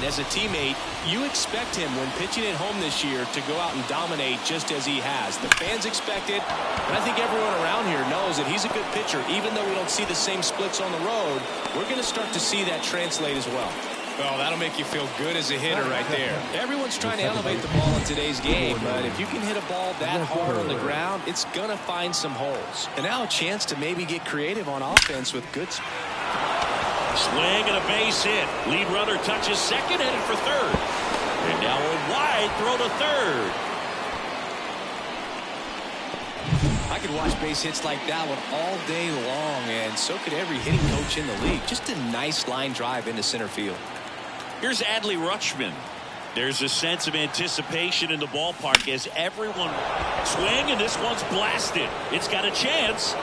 as a teammate, you expect him when pitching at home this year to go out and dominate just as he has. The fans expect it, and I think everyone around here knows that he's a good pitcher. Even though we don't see the same splits on the road, we're going to start to see that translate as well. Oh, that'll make you feel good as a hitter right there. Everyone's trying to elevate the ball in today's game, but if you can hit a ball that hard on the ground, it's going to find some holes. And now a chance to maybe get creative on offense with good. Swing and a base hit. Lead runner touches second, headed for third. And now a wide throw to third. I could watch base hits like that one all day long, and so could every hitting coach in the league. Just a nice line drive into center field. Here's Adley Rutschman. There's a sense of anticipation in the ballpark as everyone swing, and this one's blasted. It's got a chance.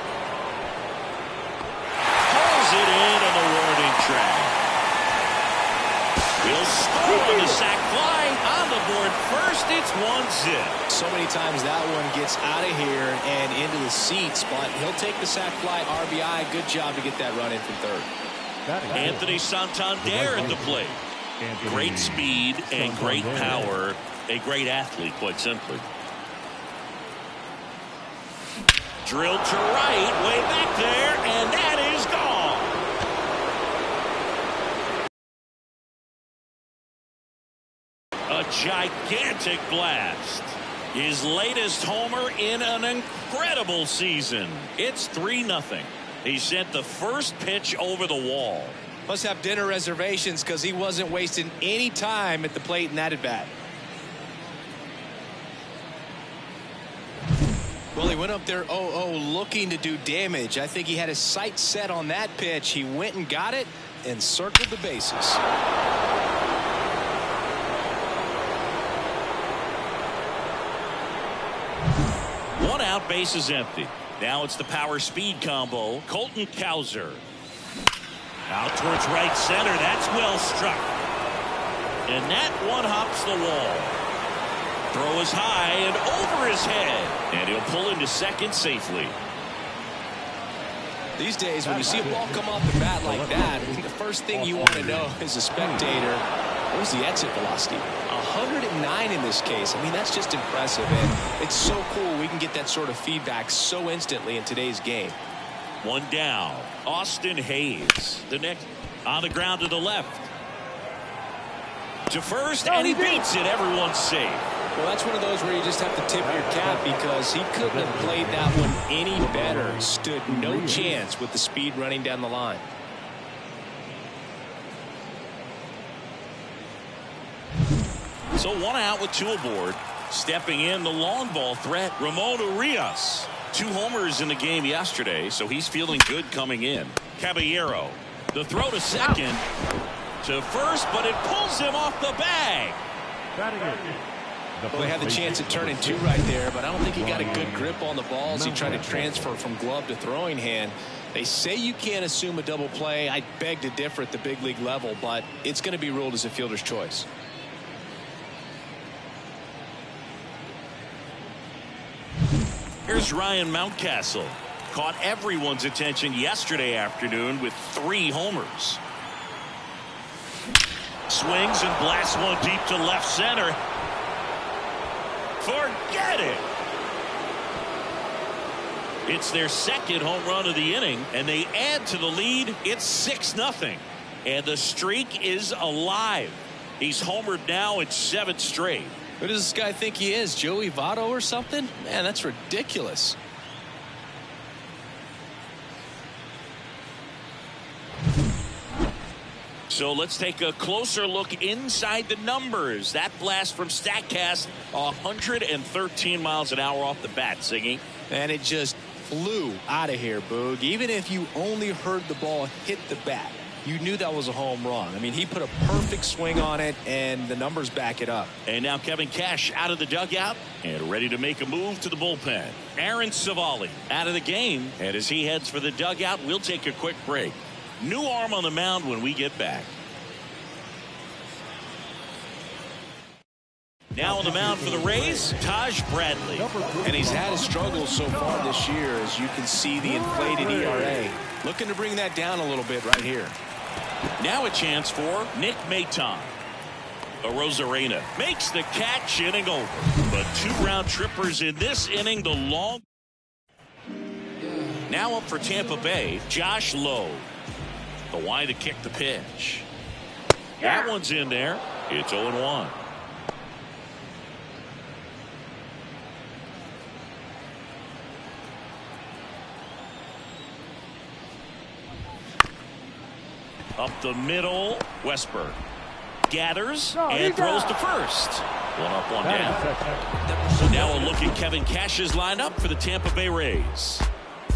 Pulls it in on the warning track. Will score on the sac fly on the board first. It's 1-0. So many times that one gets out of here and into the seats, but he'll take the sac fly RBI. Good job to get that run in from third. Anthony Santander at the plate. Great speed and great power. A great athlete, quite simply. Drilled to right, way back there, and that is gone. A gigantic blast. His latest homer in an incredible season. It's 3-0. He sent the first pitch over the wall. Must have dinner reservations because he wasn't wasting any time at the plate in that at bat. Well, he went up there 0-0 looking to do damage. I think he had his sights set on that pitch. He went and got it and circled the bases. One out, bases empty. Now it's the power speed combo. Colton Cowser. Out towards right center. That's well struck. And that one hops the wall. Throw is high and over his head. And he'll pull into second safely. These days, when you see a ball come off the bat like that, the first thing you want to know as a spectator, where's the exit velocity? 109 in this case. I mean, that's just impressive. And it's so cool we can get that sort of feedback so instantly in today's game. One down. Austin Hayes. The next on the ground to the left. To first, and he beats it. Everyone's safe. Well, that's one of those where you just have to tip your cap because he couldn't have played that one any better. Stood no chance with the speed running down the line. So one out with two aboard. Stepping in the long ball threat, Ramon Urias. 2 homers in the game yesterday, so he's feeling good coming in. Caballero. The throw to second. To first, but it pulls him off the bag. Well, they had the chance at turning 2 right there, but I don't think he got a good grip on the ball as he tried to transfer from glove to throwing hand. They say you can't assume a double play. I beg to differ at the big league level, but it's going to be ruled as a fielder's choice. Here's Ryan Mountcastle. Caught everyone's attention yesterday afternoon with 3 homers. Swings and blasts one deep to left center. Forget it. It's their second home run of the inning, and they add to the lead. It's 6-0, and the streak is alive. He's homered now in 7 straight. Who does this guy think he is, Joey Votto or something? Man, that's ridiculous. So let's take a closer look inside the numbers. That blast from StatCast, 113 miles an hour off the bat, Siggy. And it just flew out of here, Boog. Even if you only heard the ball hit the bat, you knew that was a home run. I mean, he put a perfect swing on it, and the numbers back it up. And now Kevin Cash out of the dugout and ready to make a move to the bullpen. Aaron Savali out of the game, and as he heads for the dugout, we'll take a quick break. New arm on the mound when we get back. Now on the mound for the Rays, Taj Bradley. And he's had his struggles so far this year, as you can see the inflated ERA. Looking to bring that down a little bit right here. Now a chance for Nick Maton. Arozarena makes the catch, inning over. But 2 round trippers in this inning. The long. Now up for Tampa Bay, Josh Lowe. The wide to kick the pitch. That one's in there. It's 0-1. Up the middle, Westberg gathers and throws to first. 1 up, 1 down. So now a look at Kevin Cash's lineup for the Tampa Bay Rays.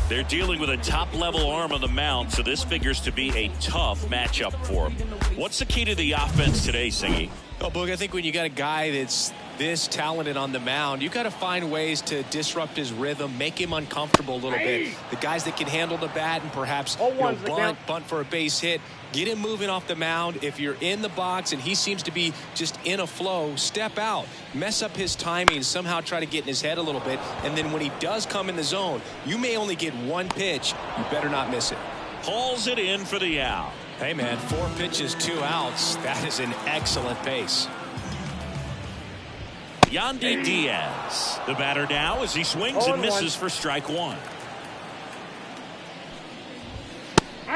They're dealing with a top-level arm on the mound, so this figures to be a tough matchup for them. What's the key to the offense today, Singy? Well, Boog, I think when you got a guy that's this talented on the mound, you got to find ways to disrupt his rhythm, make him uncomfortable a little bit. The guys that can handle the bat and perhaps bunt for a base hit, get him moving off the mound. If you're in the box and he seems to be just in a flow, step out, mess up his timing, somehow try to get in his head a little bit. And then when he does come in the zone, you may only get 1 pitch. You better not miss it. Hauls it in for the out. Hey, man, 4 pitches, 2 outs. That is an excellent pace. Yandy Diaz, the batter now as he swings and misses for strike 1.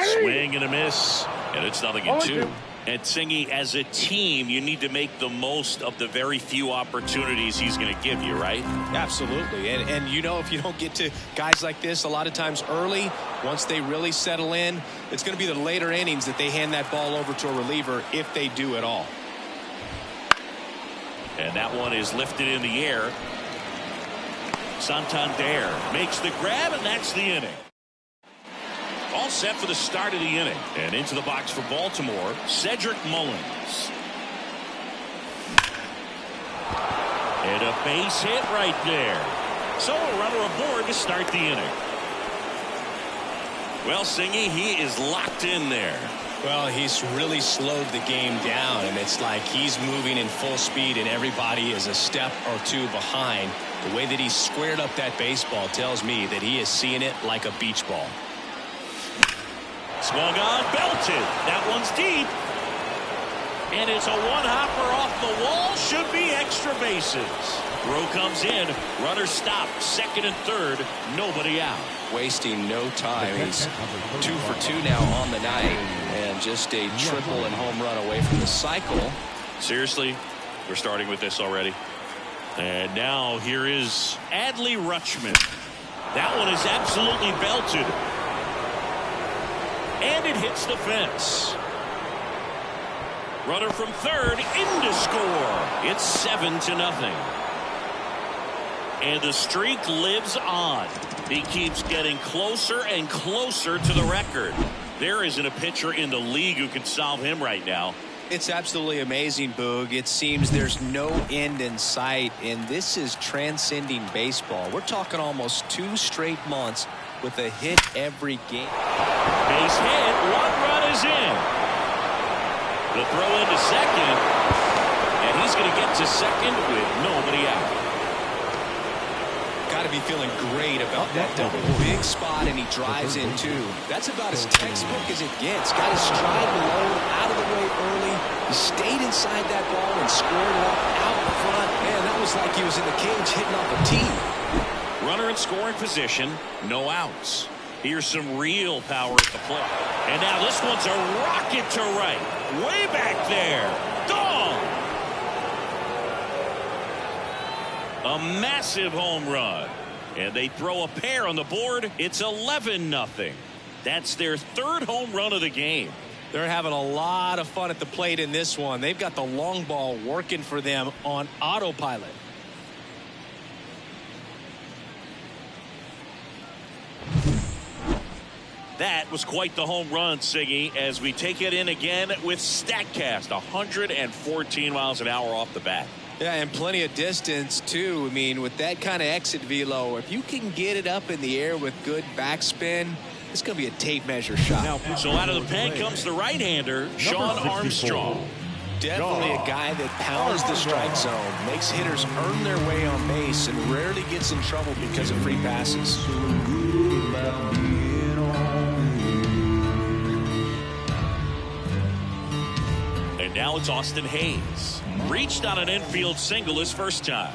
Swing and a miss, and it's 0-2. And Singy, as a team, you need to make the most of the very few opportunities he's going to give you, right? Absolutely. And you know, if you don't get to guys like this a lot of times early, once they really settle in, it's going to be the later innings that they hand that ball over to a reliever, if they do at all. And that one is lifted in the air. Santander makes the grab, and that's the inning. All set for the start of the inning. And into the box for Baltimore, Cedric Mullins. And a base hit right there. So a runner aboard to start the inning. Well, Singy, he is locked in there. Well, he's really slowed the game down, and it's like he's moving in full speed and everybody is a step or 2 behind. The way that he squared up that baseball tells me that he is seeing it like a beach ball. Swung on, belted. That one's deep. And it's a 1-hopper off the wall. Should be extra bases. Throw comes in. Runner stopped. 2nd and 3rd. Nobody out. Wasting no time. He's 2 for 2 now on the night. And just a triple and home run away from the cycle. Seriously? We're starting with this already? And now here is Adley Rutschman. That one is absolutely belted. And it hits the fence. Runner from 3rd in to score. It's 7-0. And the streak lives on. He keeps getting closer and closer to the record. There isn't a pitcher in the league who can solve him right now. It's absolutely amazing, Boog. It seems there's no end in sight, and this is transcending baseball. We're talking almost 2 straight months with a hit every game. Base hit, 1 run is in. The throw into 2nd, and he's going to get to 2nd with nobody out. Got to be feeling great about that double. Big spot, and he drives in 2. That's about as textbook as it gets. Got his stride low, out of the way early. He stayed inside that ball and squared it up out in front. Man, that was like he was in the cage hitting off a tee. Runner in scoring position, no outs. Here's some real power at the plate. And now this one's a rocket to right. Way back there. Gone. A massive home run. And they throw a pair on the board. It's 11-0. That's their 3rd home run of the game. They're having a lot of fun at the plate in this one. They've got the long ball working for them on autopilot. That was quite the home run, Siggy, as we take it in again with StatCast. 114 miles an hour off the bat. Yeah, and plenty of distance, too. I mean, with that kind of exit velo, if you can get it up in the air with good backspin, it's going to be a tape measure shot. So out of the pen comes the right-hander, Sean Armstrong. Definitely a guy that pounds the strike zone, makes hitters earn their way on base, and rarely gets in trouble because of free passes. And now Now it's Austin Hayes. Reached on an infield single his first time.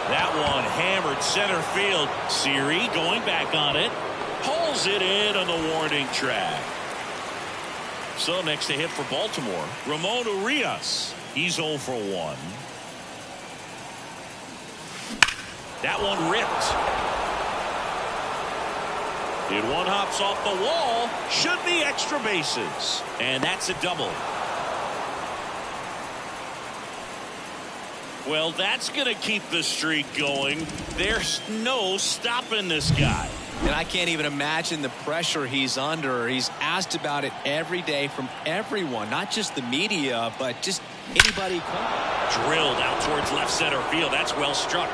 That one hammered center field. Siri going back on it. Pulls it in on the warning track. So next to hit for Baltimore, Ramon Urias. He's 0 for 1. That one ripped. And one hops off the wall. Should be extra bases. And that's a double. Well, that's going to keep the streak going. There's no stopping this guy. And I can't even imagine the pressure he's under. He's asked about it every day from everyone, not just the media, but just anybody. Drilled out towards left center field. That's well struck.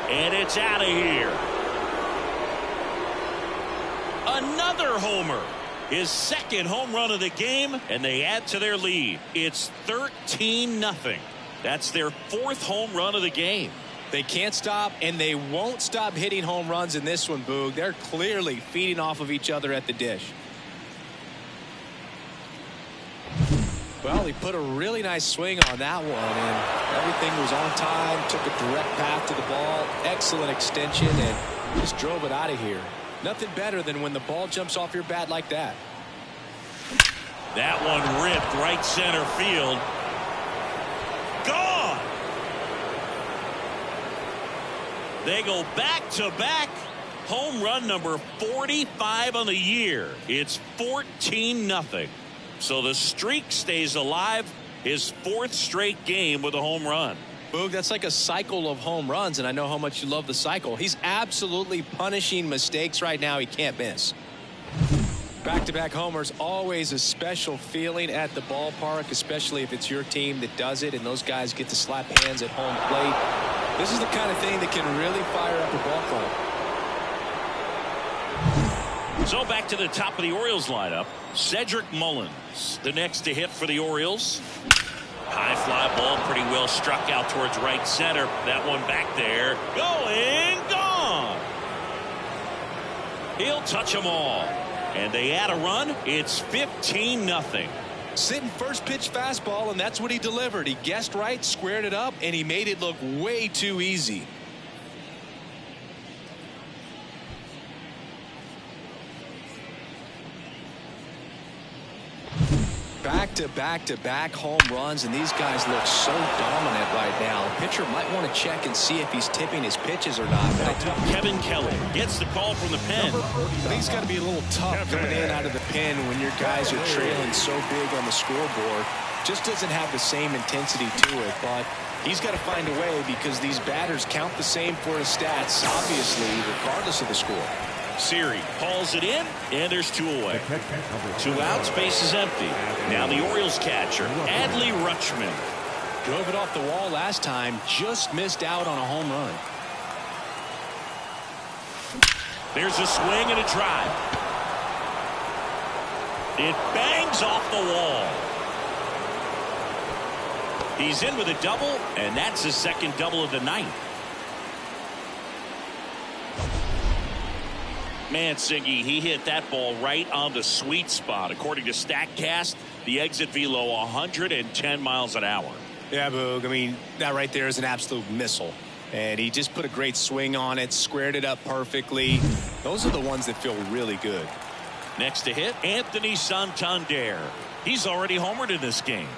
And it's out of here. Another homer. His second home run of the game, and they add to their lead. It's 13-0. That's their fourth home run of the game. They can't stop, and they won't stop hitting home runs in this one, Boog. They're clearly feeding off of each other at the dish. Well, he put a really nice swing on that one, and everything was on time. Took a direct path to the ball. Excellent extension, and just drove it out of here. Nothing better than when the ball jumps off your bat like that. That one ripped right center field. Gone! They go back-to-back. Home run number 45 on the year. It's 14-0. So the streak stays alive. His fourth straight game with a home run. Boog, that's like a cycle of home runs, and I know how much you love the cycle. He's absolutely punishing mistakes right now he can't miss. Back-to-back homers, always a special feeling at the ballpark, especially if it's your team that does it, and those guys get to slap hands at home plate. This is the kind of thing that can really fire up a ball club. So back to the top of the Orioles lineup. Cedric Mullins, the next to hit for the Orioles. High fly ball, pretty well struck out towards right center. That one back there, going, gone. He'll touch them all. And they add a run. It's 15-0. Sitting first pitch fastball, and that's what he delivered. He guessed right, squared it up, and he made it look way too easy. Back-to-back-to-back home runs, and these guys look so dominant right now. A pitcher might want to check and see if he's tipping his pitches or not. Kevin Kelly gets the call from the pen. I think it's got to be a little tough coming in out of the pen when your guys are trailing so big on the scoreboard. Just doesn't have the same intensity to it, but he's got to find a way because these batters count the same for his stats, obviously, regardless of the score. Siri hauls it in, and there's 2 away. 2 outs, base is empty. Now the Orioles catcher, Adley Rutschman. Drove it off the wall last time, just missed out on a home run. There's a swing and a drive. It bangs off the wall. He's in with a double, and that's his second double of the night. Man, Siggy, he hit that ball right on the sweet spot. According to StatCast, the exit velo 110 miles an hour. Yeah, Boog. I mean, that right there is an absolute missile. And he just put a great swing on it, squared it up perfectly. Those are the ones that feel really good. Next to hit, Anthony Santander. He's already homered in this game.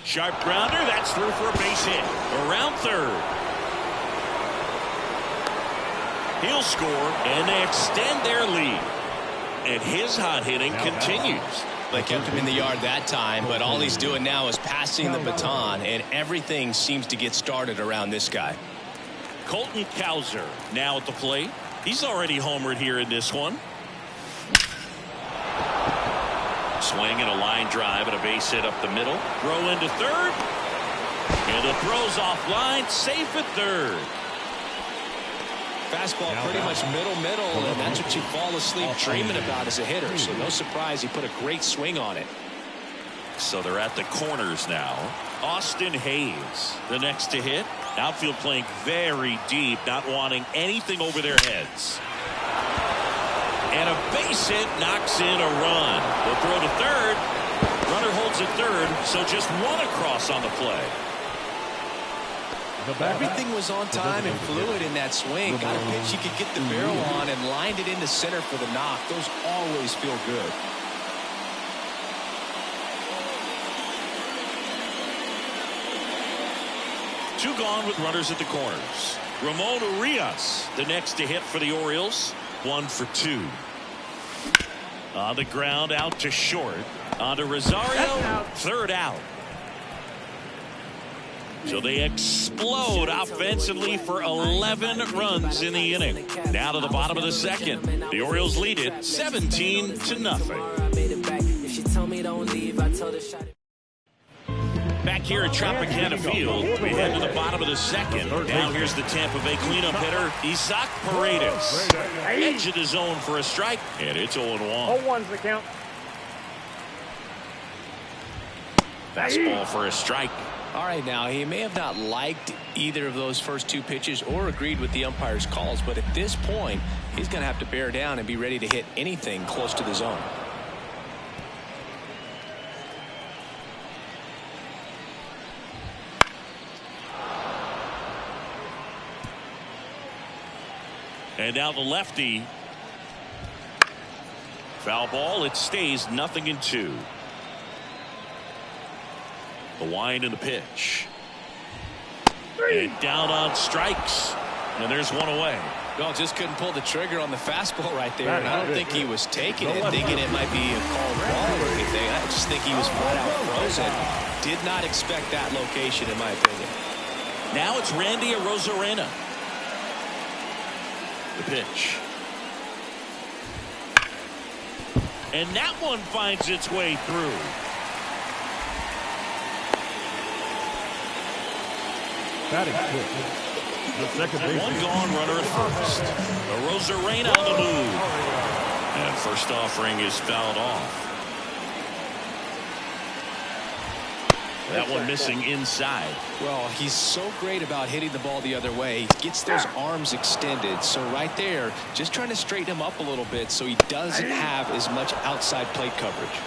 Sharp grounder, that's through for a base hit. Around third. He'll score, and they extend their lead. And his hot hitting continues. They kept him in the yard that time, but all he's doing now is passing the baton, and everything seems to get started around this guy. Colton Cowser now at the plate. He's already homered here in this one. Swing and a line drive and a base hit up the middle. Throw into third. And the throw's offline, safe at third. Fastball pretty much middle, and that's what you fall asleep dreaming about as a hitter. So no surprise he put a great swing on it. So they're at the corners now. Austin Hayes, the next to hit. Outfield playing very deep, not wanting anything over their heads. And a base hit knocks in a run. They'll throw to third. Runner holds at third, so just one across on the play. Everything was on time and fluid in that swing. Got a pitch he could get the barrel on and lined it into center for the knock. Those always feel good. Two gone with runners at the corners. Ramon Urias, the next to hit for the Orioles. 1 for 2. On the ground, out to short. On to Rosario, third out. So they explode offensively for 11 runs in the inning. Now to the bottom of the second. The Orioles lead it 17-0. Back here at Tropicana Field, we head to the bottom of the second. Now here's the Tampa Bay cleanup hitter, Isaac Paredes. Edge of the zone for a strike, and it's 0-1. 0-1's the count. Fastball for a strike. All right, now he may have not liked either of those first two pitches or agreed with the umpire's calls, but at this point, he's going to have to bear down and be ready to hit anything close to the zone. And now the lefty. Foul ball. It stays 0-2. The wind and the pitch. And down on strikes. And there's one away. Well, just couldn't pull the trigger on the fastball right there. And I don't think he was taking it, thinking it might be a called ball or anything. I just think he was flat out frozen. Did not expect that location, in my opinion. Now it's Randy Arozarena. The pitch. And that one finds its way through. Batting switch. The second base. One gone, runner at first. Arozarena on the move. And first offering is fouled off. That one missing inside. Well, he's so great about hitting the ball the other way. He gets those arms extended. So right there, just trying to straighten him up a little bit so he doesn't have as much outside plate coverage.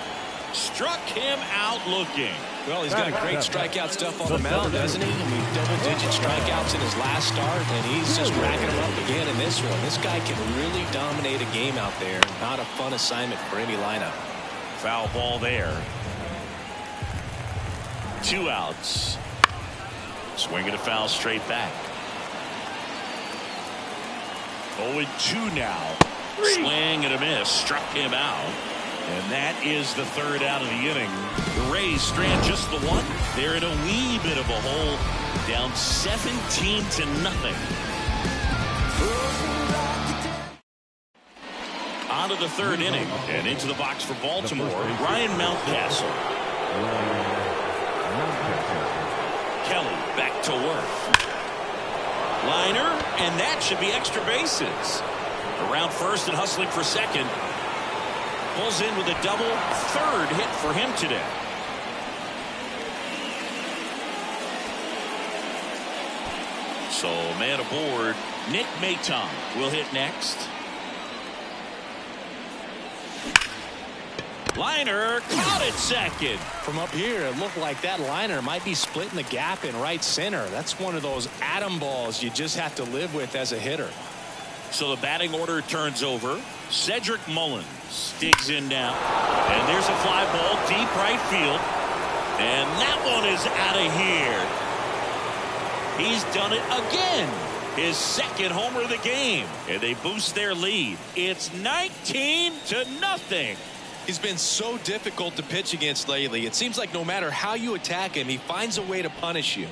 Struck him out looking. Well, he's got great strikeout stuff on the mound, doesn't he? I mean, double-digit strikeouts in his last start, and he's just racking them up again in this one. This guy can really dominate a game out there. Not a fun assignment for any lineup. Foul ball there. 2 outs. Swinging a foul straight back. 0-2 now. Swing and a miss. Struck him out. And that is the third out of the inning. The Rays strand just the one. They're in a wee bit of a hole. Down 17-0. On to the third inning. And into the box for Baltimore, Ryan Mountcastle. Kelly back to work. Liner, and that should be extra bases. Around first and hustling for second. Pulls in with a double. Third hit for him today. So man aboard. Nick Maton will hit next. Liner caught it second. From up here, it looked like that liner might be splitting the gap in right center. That's one of those atom balls you just have to live with as a hitter. So the batting order turns over. Cedric Mullins digs in now. And there's a fly ball deep right field. And that one is out of here. He's done it again. His second homer of the game. And they boost their lead. It's 19-0. He's been so difficult to pitch against lately. It seems like no matter how you attack him, he finds a way to punish you.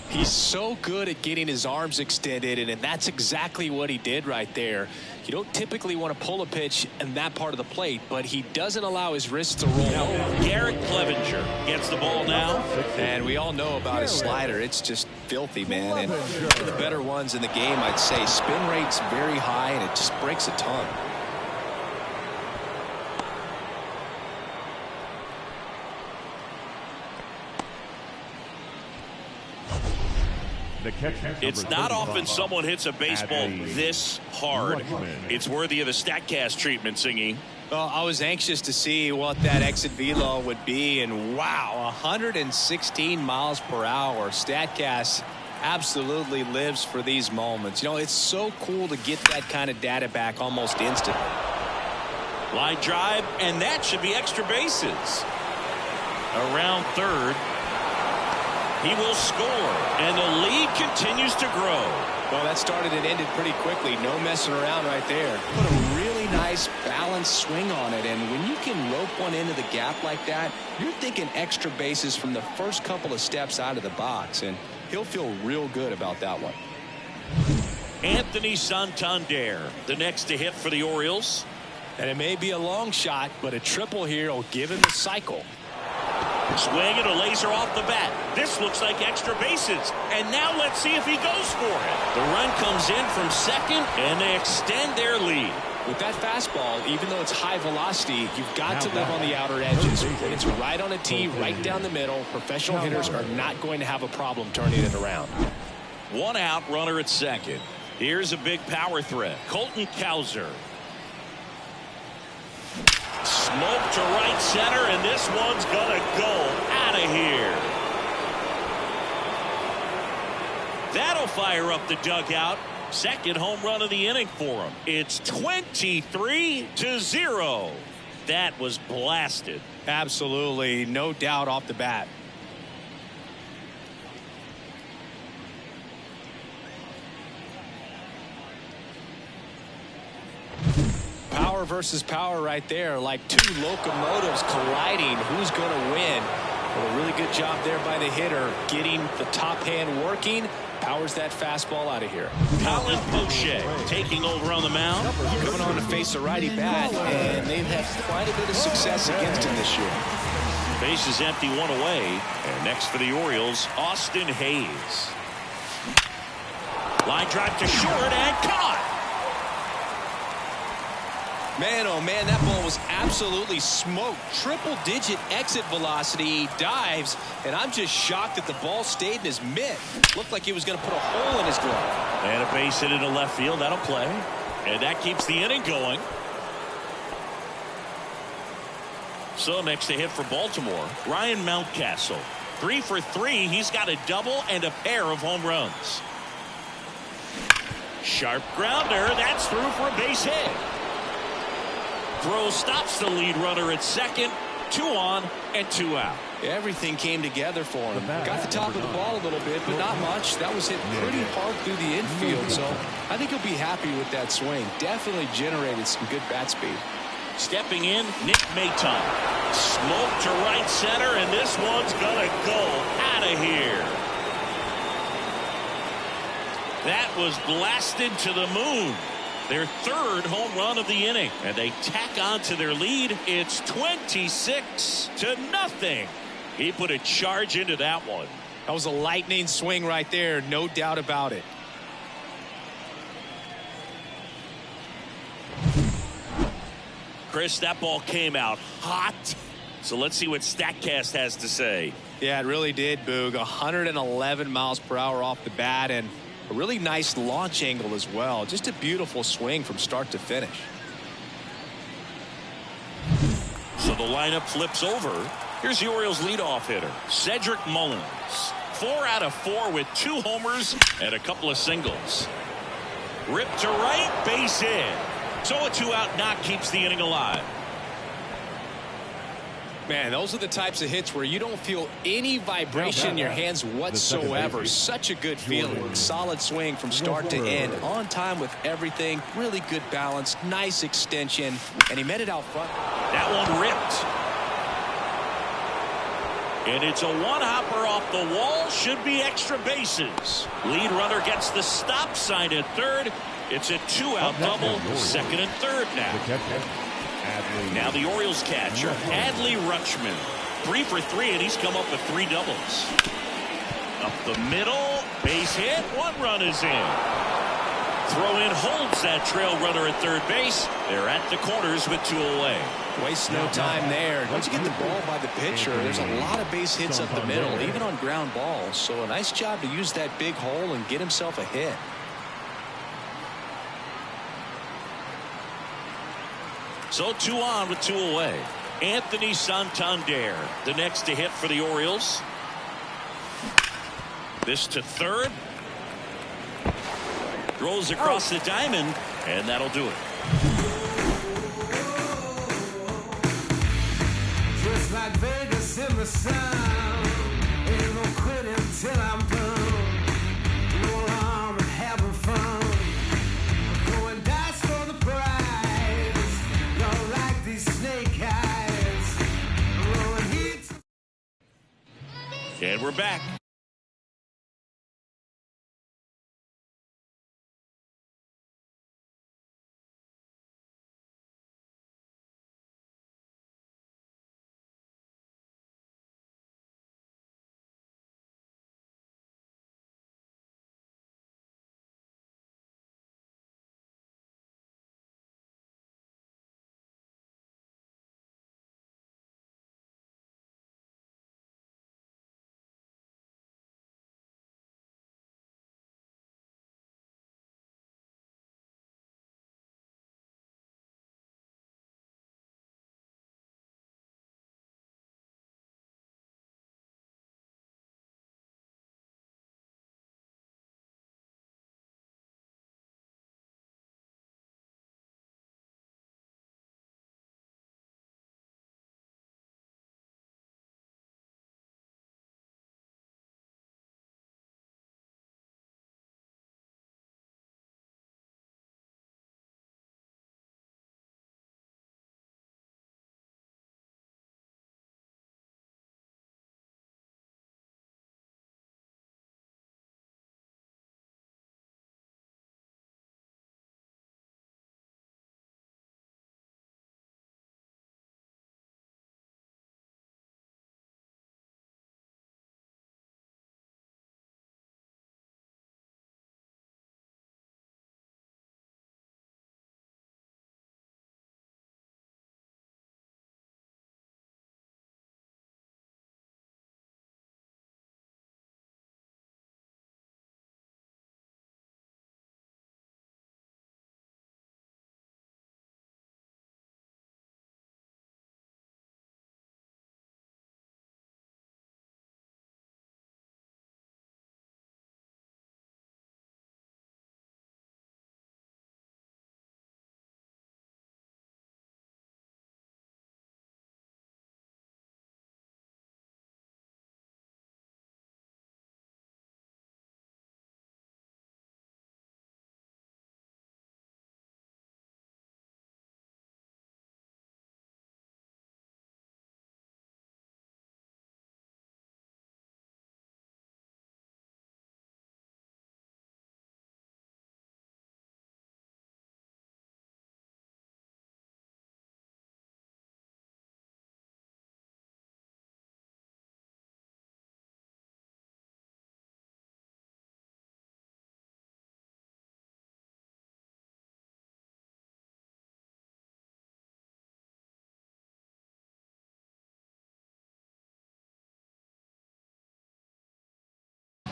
He's so good at getting his arms extended, and that's exactly what he did right there. You don't typically want to pull a pitch in that part of the plate, but he doesn't allow his wrists to roll over. Garrett Clevenger gets the ball now. And we all know about his slider. It's just filthy, man. And one of the better ones in the game, I'd say. Spin rate's very high, and it just breaks a ton. The catch, it's not often someone hits a baseball this hard. It's worthy of the StatCast treatment, Singy. Well, I was anxious to see what that exit velo would be, and wow, 116 miles per hour. StatCast absolutely lives for these moments. You know, it's so cool to get that kind of data back almost instantly. Line drive, and that should be extra bases. Around third. He will score, and the lead continues to grow. Well, that started and ended pretty quickly. No messing around right there. Put a really nice balanced swing on it, and when you can rope one into the gap like that, you're thinking extra bases from the first couple of steps out of the box, and he'll feel real good about that one. Anthony Santander, the next to hit for the Orioles. And it may be a long shot, but a triple here will give him the cycle. Swing and a laser off the bat. This looks like extra bases. And now let's see if he goes for it. The run comes in from second, and they extend their lead. With that fastball, even though it's high velocity, you've got to live on the outer edges. When it's right on a tee, right down the middle, professional hitters are not going to have a problem turning it around. One out, runner at second. Here's a big power threat. Colton Cowser. Smoke to right center, and this one's gonna go out of here. That'll fire up the dugout. Second home run of the inning for him. It's 23-0. That was blasted. Absolutely, no doubt off the bat. Power versus power right there, like two locomotives colliding. Who's going to win? Well, a really good job there by the hitter, getting the top hand working. Powers that fastball out of here. Colin Poche taking over on the mound. Coming on to face a righty bat, and they've had quite a bit of success against him this year. Base is empty, one away. And next for the Orioles, Austin Hayes. Line drive to short and caught. Man, oh man, that ball was absolutely smoked. Triple-digit exit velocity. He dives, and I'm just shocked that the ball stayed in his mitt. Looked like he was going to put a hole in his glove. And a base hit into left field. That'll play. And that keeps the inning going. So next to hit for Baltimore, Ryan Mountcastle. 3 for 3. He's got a double and a pair of home runs. Sharp grounder. That's through for a base hit. Throw stops the lead runner at second. 2 on and 2 out. Everything came together for him. Got the top of the ball a little bit, but not much. That was hit pretty hard through the infield, so I think he'll be happy with that swing. Definitely generated some good bat speed. Stepping in, Nick Maton. Smoke to right center, and this one's gonna go out of here. That was blasted to the moon. Their third home run of the inning, and they tack on to their lead. It's 26-0. He put a charge into that one. That was a lightning swing right there, no doubt about it. Chris, that ball came out hot. So let's see what StatCast has to say. Yeah, it really did, Boog. 111 miles per hour off the bat, and a really nice launch angle as well. Just a beautiful swing from start to finish. So the lineup flips over. Here's the Orioles leadoff hitter, Cedric Mullins. 4 out of 4 with 2 homers and a couple of singles. Ripped to right, base hit. So a 2-out knock keeps the inning alive. Man, those are the types of hits where you don't feel any vibration in your hands whatsoever. Such a good feeling. Solid swing from start to end. On time with everything. Really good balance. Nice extension. And he met it out front. That one ripped. And it's a one-hopper off the wall. Should be extra bases. Lead runner gets the stop sign at third. It's a 2-out double. Second and third now. Now the Orioles catcher, Adley Rutschman. 3 for 3, and he's come up with 3 doubles. Up the middle, base hit, 1 run is in. Throw in holds that trail runner at third base. They're at the corners with 2 away. Waste no time there. Once you get the ball by the pitcher, there's a lot of base hits up the middle, even on ground balls. So a nice job to use that big hole and get himself a hit. So 2 on with 2 away. Anthony Santander, the next to hit for the Orioles. This to third. Throws across the diamond, and that'll do it. Just like Vegas in the sun, ain't no quitting till I'm done. Roll on and having fun. Going dice for the prize. Don't like these snake eyes. Rolling heat. And we're back.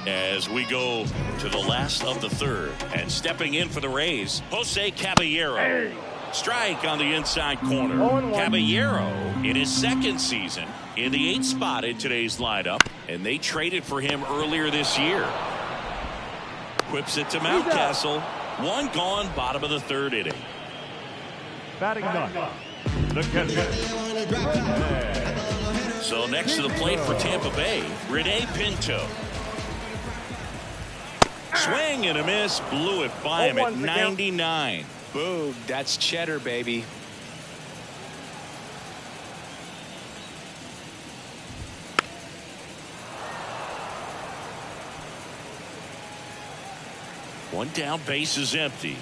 As we go to the last of the third, and stepping in for the Rays, Jose Caballero. Strike on the inside corner. Caballero in his second season in the 8th spot in today's lineup, and they traded for him earlier this year. Whips it to Mountcastle. 1 gone, bottom of the 3rd inning. Batting done. The catcher. So next to the plate for Tampa Bay, Rene Pinto. Swing and a miss, blew it by him at 99. Boom, that's cheddar, baby. One down, base is empty.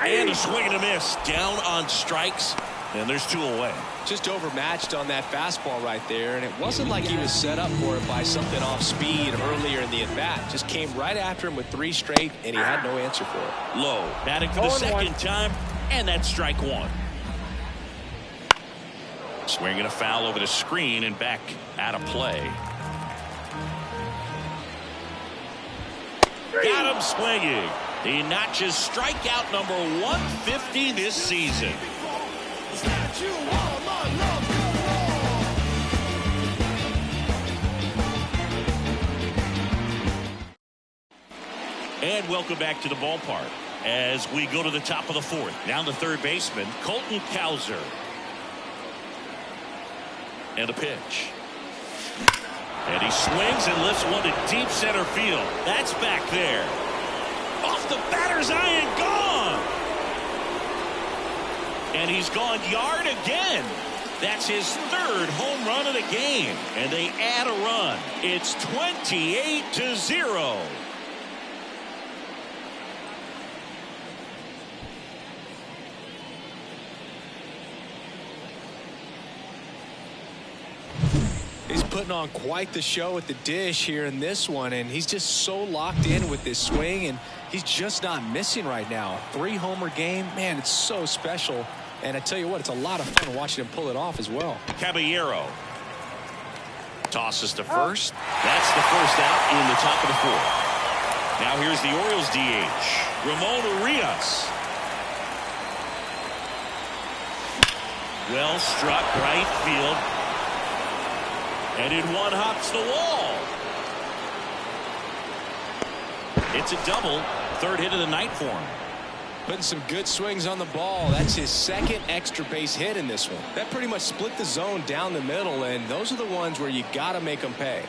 And a swing and a miss, down on strikes. And there's 2 away. Just overmatched on that fastball right there, and it wasn't like he was set up for it by something off speed earlier in the at-bat. Just came right after him with 3 straight, and he had no answer for it. Low, batting for the second time, and that's strike 1. Swinging a foul over the screen and back out of play. Got him swinging. He notches strikeout number 150 this season. And welcome back to the ballpark as we go to the top of the 4th. Down the third baseman, Colton Cowser. And a pitch. And he swings and lifts one to deep center field. That's back there. Off the batter's eye and gone. And he's gone yard again. That's his 3rd home run of the game. And they add a run. It's 28-0. He's putting on quite the show at the dish here in this one, and he's just so locked in with this swing, and he's just not missing right now. 3-homer game, man, it's so special. And I tell you what, it's a lot of fun watching him pull it off as well. Caballero tosses to first. That's the first out in the top of the 4th. Now here's the Orioles DH, Ramon Urias. Well struck right field. And in one hops the wall. It's a double. 3rd hit of the night for him. Putting some good swings on the ball. That's his 2nd extra base hit in this one. That pretty much split the zone down the middle, and those are the ones where you got to make them pay.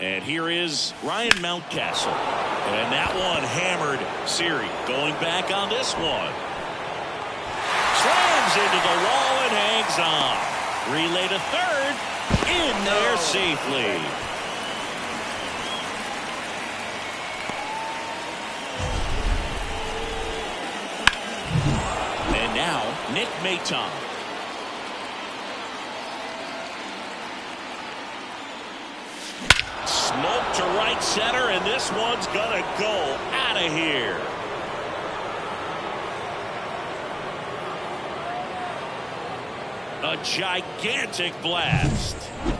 And here is Ryan Mountcastle. And that one hammered Siri. Going back on this one. Slams into the wall and hangs on. Relay to 3rd. In there safely. And now Nick Maton. Smoke to right center, and this one's gonna go out of here. A gigantic blast.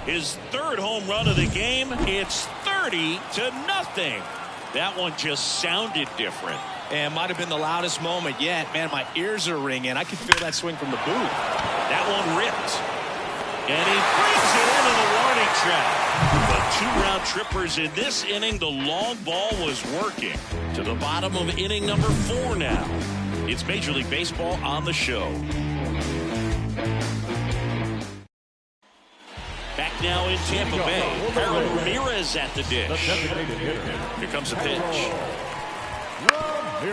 His 3rd home run of the game. It's 30-0. That one just sounded different. And might have been the loudest moment yet. Man, my ears are ringing. I can feel that swing from the booth. That one ripped. And he brings it into the warning track. The 2-round trippers in this inning. The long ball was working. To the bottom of inning number 4 now. It's Major League Baseball on the show. Back now in Tampa Bay. Harold Ramirez at the dish. Here comes the pitch.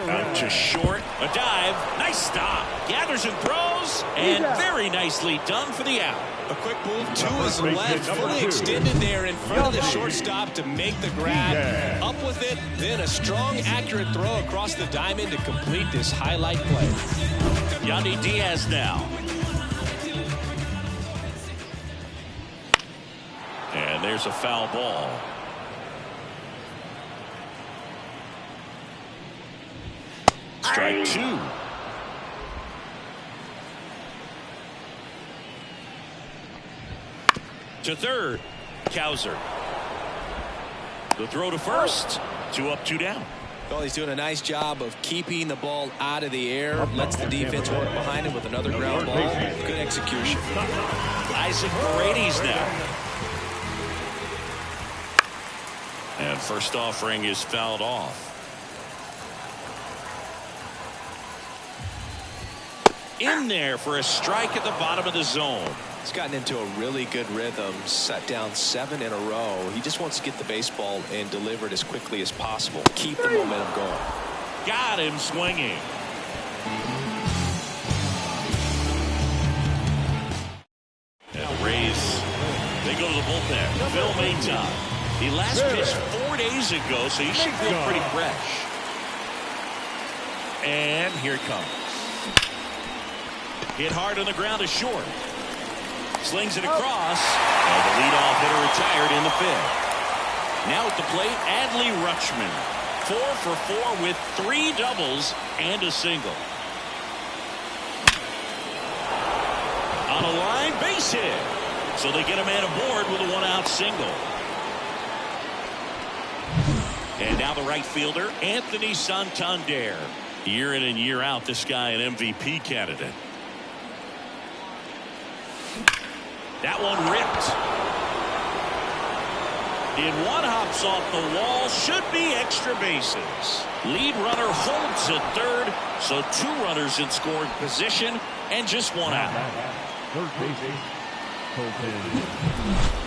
Out to short. A dive. Nice stop. Gathers and throws. And very nicely done for the out. A quick move to his left. Fully extended there in front of the shortstop to make the grab. Up with it. Then a strong, accurate throw across the diamond to complete this highlight play. Yandy Diaz now. And there's a foul ball. Strike 2. To 3rd. Cowser. The throw to first. 2 up, 2 down. Well, he's doing a nice job of keeping the ball out of the air. Lets the defense work behind him with another ground ball. Good execution. Isaac Paredes now. And first offering is fouled off. In there for a strike at the bottom of the zone. He's gotten into a really good rhythm. Set down 7 in a row. He just wants to get the baseball and deliver it as quickly as possible. Keep the momentum going. Got him swinging. And the Rays, they go to the bullpen. Phil Maton. He last pitched 4 days ago, so he should feel pretty fresh. And here it comes. Hit hard on the ground is short. Slings it across. And the leadoff hitter retired in the fifth. Now at the plate, Adley Rutschman. 4 for 4 with 3 doubles and a single. On a line, base hit. So they get a man aboard with a 1-out single. And now the right fielder, Anthony Santander. Year in and year out, this guy an MVP candidate. That one ripped. In one hops off the wall, should be extra bases. Lead runner holds at third, so 2 runners in scoring position and just 1 out. Third baseman.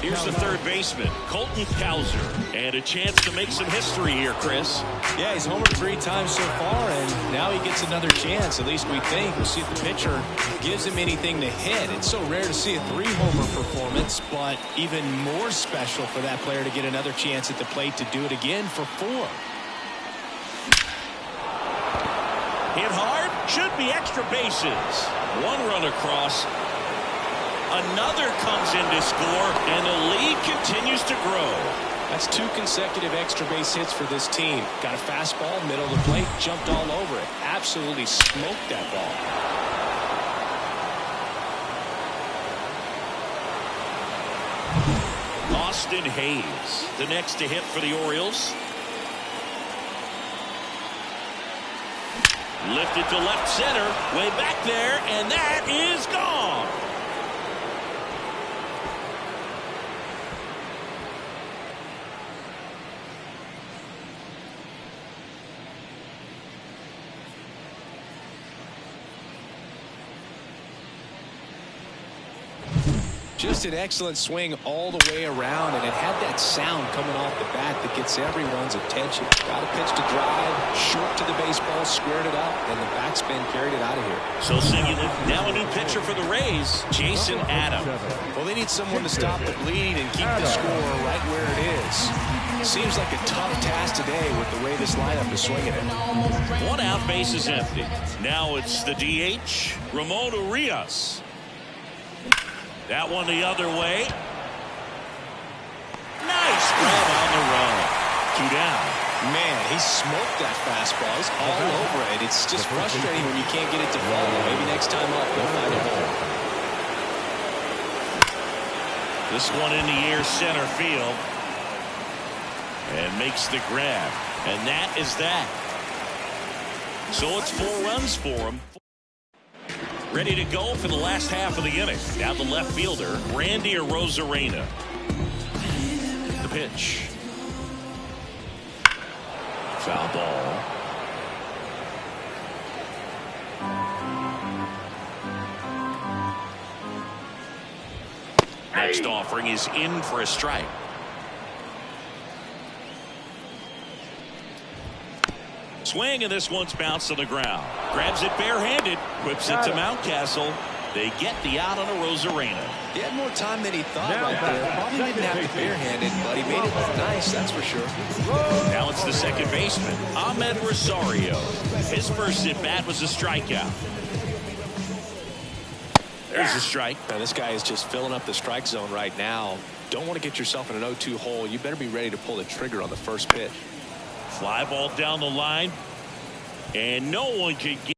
Here's the third baseman, Colton Cowser, and a chance to make some history here, Chris. Yeah, he's homered 3 times so far, and now he gets another chance. At least we think. We'll see if the pitcher gives him anything to hit. It's so rare to see a 3-homer performance, but even more special for that player to get another chance at the plate to do it again for 4. Hit hard, should be extra bases. 1 run across. Another comes in to score, and the lead continues to grow. That's 2 consecutive extra base hits for this team. Got a fastball, middle of the plate, jumped all over it. Absolutely smoked that ball. Austin Hayes, the next to hit for the Orioles. Lifted to left center, way back there, and that is gone. Just an excellent swing all the way around, and it had that sound coming off the bat that gets everyone's attention. Got a pitch to drive, short to the baseball, squared it up, and the backspin carried it out of here. So singular. Now a new pitcher for the Rays, Jason Adams. Well, they need someone to stop the bleed and keep the score right where it is. Seems like a tough task today with the way this lineup is swinging it. 1 out, base is empty. Now it's the DH, Ramon Urias. That one the other way. Nice grab on the run. 2 down. Man, he smoked that fastball. He's all over it. It's just frustrating when you can't get it to fall. Maybe next time up, he'll find a hole. This one in the air, center field. And makes the grab. And that is that. So it's 4 runs for him. Ready to go for the last half of the inning. Now the left fielder, Randy Arozarena. The pitch. Foul ball. Next offering is in for a strike. Swing, and this one's bounced on the ground. Grabs it barehanded, whips it to Mountcastle. They get the out on Arozarena. He had more time than he thought right there. Probably didn't have to barehanded, but he made it look nice, that's for sure. Now it's the second baseman, Ahmed Rosario. His first at bat was a strikeout. There's a strike. Now this guy is just filling up the strike zone right now. Don't want to get yourself in an 0-2 hole. You better be ready to pull the trigger on the first pitch. Fly ball down the line, and no one can get